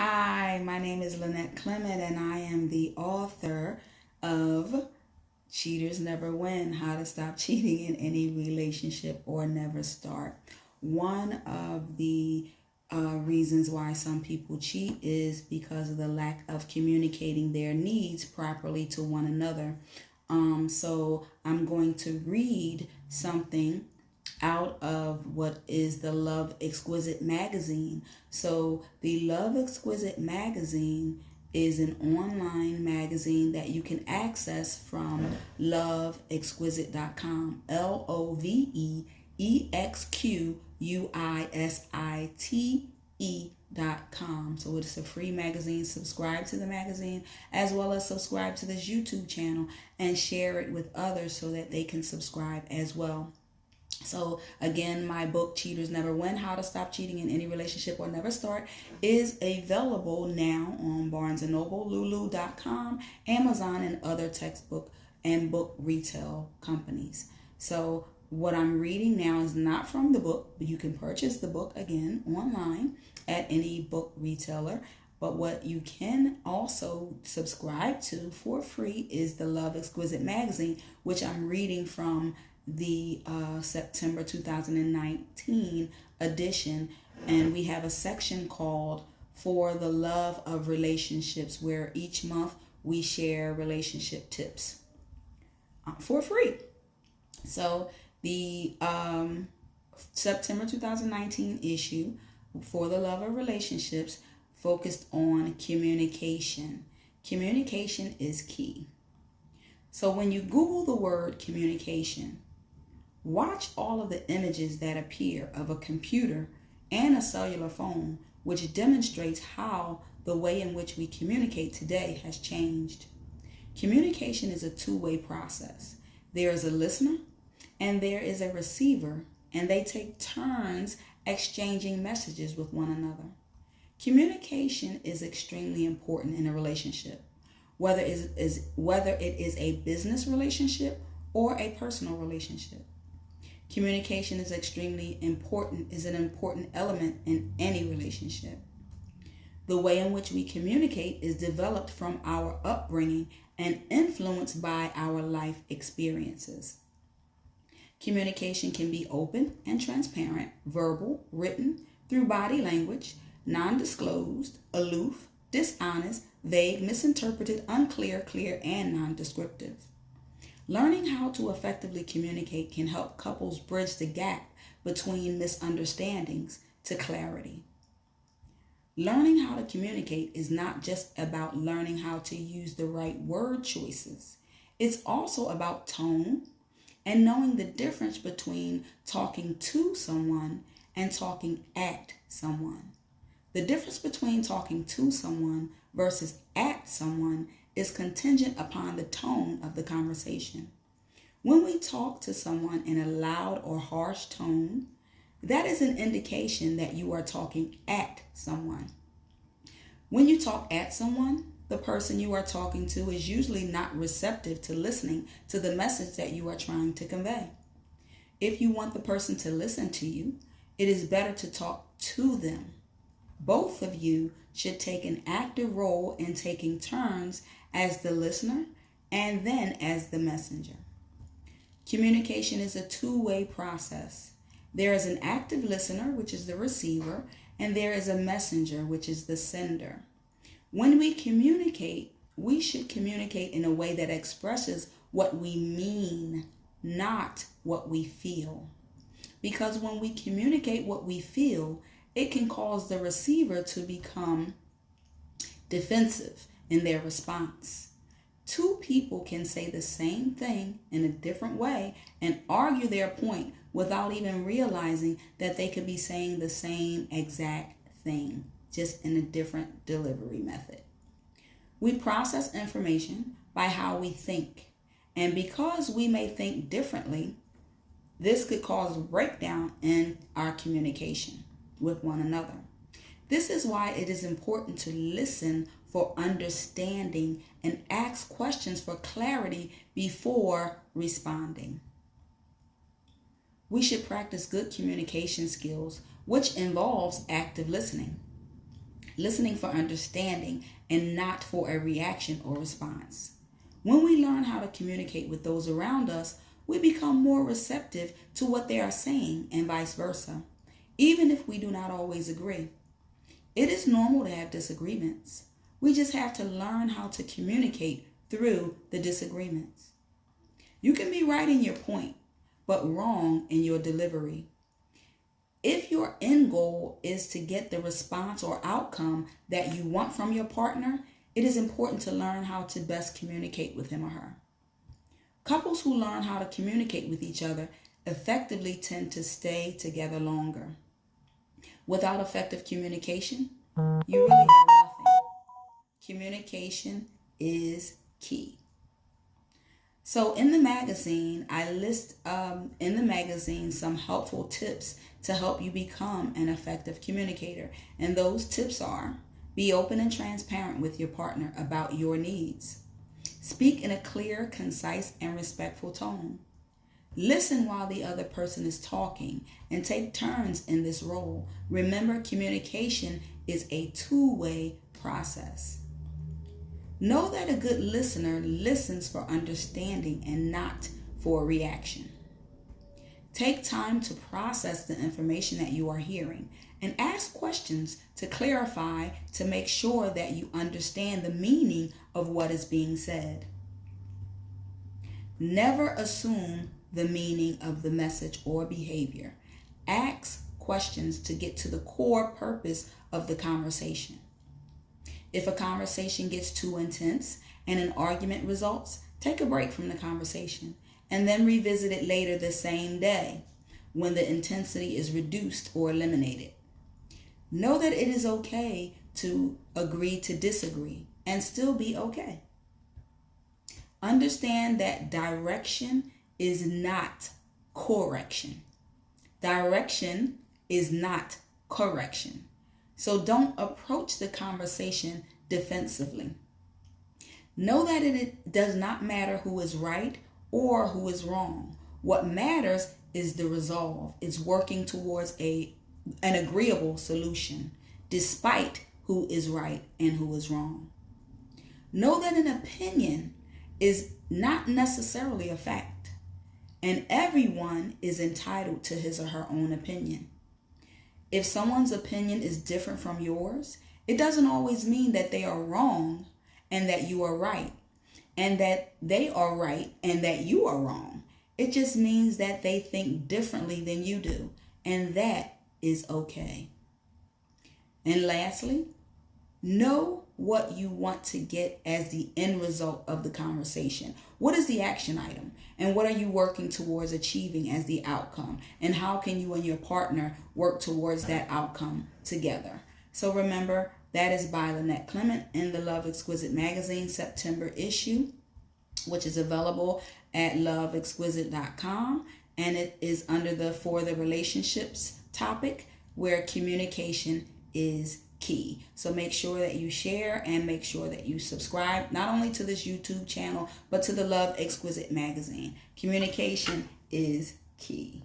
Hi, my name is Lynette Clement, and I am the author of Cheaters Never Win: How to Stop Cheating in Any Relationship or Never Start. One of the reasons why some people cheat is because of the lack of communicating their needs properly to one another. So I'm going to read something out of what is the Love Exquisite magazine. So the Love Exquisite magazine is an online magazine that you can access from loveexquisite.com. LOVEXQUISITE.com. So it's a free magazine. Subscribe to the magazine as well as subscribe to this YouTube channel and share it with others so that they can subscribe as well. So again, my book, Cheaters Never Win: How to Stop Cheating in Any Relationship or Never Start, is available now on Barnes & Noble, Lulu.com, Amazon, and other textbook and book retail companies. So what I'm reading now is not from the book, but you can purchase the book again online at any book retailer. But what you can also subscribe to for free is the Love Exquisite magazine, which I'm reading from the September 2019 edition, and we have a section called For the Love of Relationships, where each month we share relationship tips for free. So the September 2019 issue, For the Love of Relationships, focused on communication. Communication is key. So when you Google the word communication, watch all of the images that appear of a computer and a cellular phone, which demonstrates how the way in which we communicate today has changed. Communication is a two-way process. There is a listener and there is a receiver, and they take turns exchanging messages with one another. Communication is extremely important in a relationship, whether it is a business relationship or a personal relationship. Communication is extremely important, is an important element in any relationship. The way in which we communicate is developed from our upbringing and influenced by our life experiences. Communication can be open and transparent, verbal, written, through body language, non-disclosed, aloof, dishonest, vague, misinterpreted, unclear, clear, and non-descriptive. Learning how to effectively communicate can help couples bridge the gap between misunderstandings to clarity. Learning how to communicate is not just about learning how to use the right word choices. It's also about tone and knowing the difference between talking to someone and talking at someone. The difference between talking to someone versus at someone is contingent upon the tone of the conversation. When we talk to someone in a loud or harsh tone, that is an indication that you are talking at someone. When you talk at someone, the person you are talking to is usually not receptive to listening to the message that you are trying to convey. If you want the person to listen to you, it is better to talk to them. Both of you should take an active role in taking turns as the listener and then as the messenger. Communication is a two-way process. There is an active listener, which is the receiver, and there is a messenger, which is the sender. When we communicate, we should communicate in a way that expresses what we mean, not what we feel. Because when we communicate what we feel, it can cause the receiver to become defensive in their response. Two people can say the same thing in a different way and argue their point without even realizing that they could be saying the same exact thing, just in a different delivery method. We process information by how we think, and because we may think differently, this could cause breakdown in our communication with one another. This is why it is important to listen for understanding and ask questions for clarity before responding. We should practice good communication skills, which involves active listening. listening for understanding and not for a reaction or response. When we learn how to communicate with those around us, we become more receptive to what they are saying and vice versa, even if we do not always agree. It is normal to have disagreements. We just have to learn how to communicate through the disagreements. You can be right in your point, but wrong in your delivery. If your end goal is to get the response or outcome that you want from your partner, it is important to learn how to best communicate with him or her. Couples who learn how to communicate with each other effectively tend to stay together longer. Without effective communication, you really have nothing. Communication is key. So in the magazine, I list some helpful tips to help you become an effective communicator. And those tips are: be open and transparent with your partner about your needs. Speak in a clear, concise, and respectful tone. Listen while the other person is talking and take turns in this role. Remember, communication is a two-way process. Know that a good listener listens for understanding and not for a reaction. Take time to process the information that you are hearing and ask questions to clarify to make sure that you understand the meaning of what is being said. Never assume the meaning of the message or behavior. Ask questions to get to the core purpose of the conversation. If a conversation gets too intense and an argument results, take a break from the conversation and then revisit it later the same day when the intensity is reduced or eliminated. Know that it is okay to agree to disagree and still be okay. Understand that direction is not correction. Direction is not correction. So don't approach the conversation defensively. Know that it does not matter who is right or who is wrong. What matters is the resolve. It's working towards an agreeable solution, despite who is right and who is wrong. Know that an opinion is not necessarily a fact, and everyone is entitled to his or her own opinion. If someone's opinion is different from yours, it doesn't always mean that they are wrong and that you are right, and that they are right and that you are wrong. It just means that they think differently than you do, and that is okay. And lastly, know what you want to get as the end result of the conversation. What is the action item? And what are you working towards achieving as the outcome? And how can you and your partner work towards that outcome together? So remember, that is by Lynette Clement in the Love Exquisite magazine September issue, which is available at loveexquisite.com. And it is under the For the Relationships topic, where communication is key. So make sure that you share and make sure that you subscribe, not only to this YouTube channel, but to the Love Exquisite magazine. Communication is key.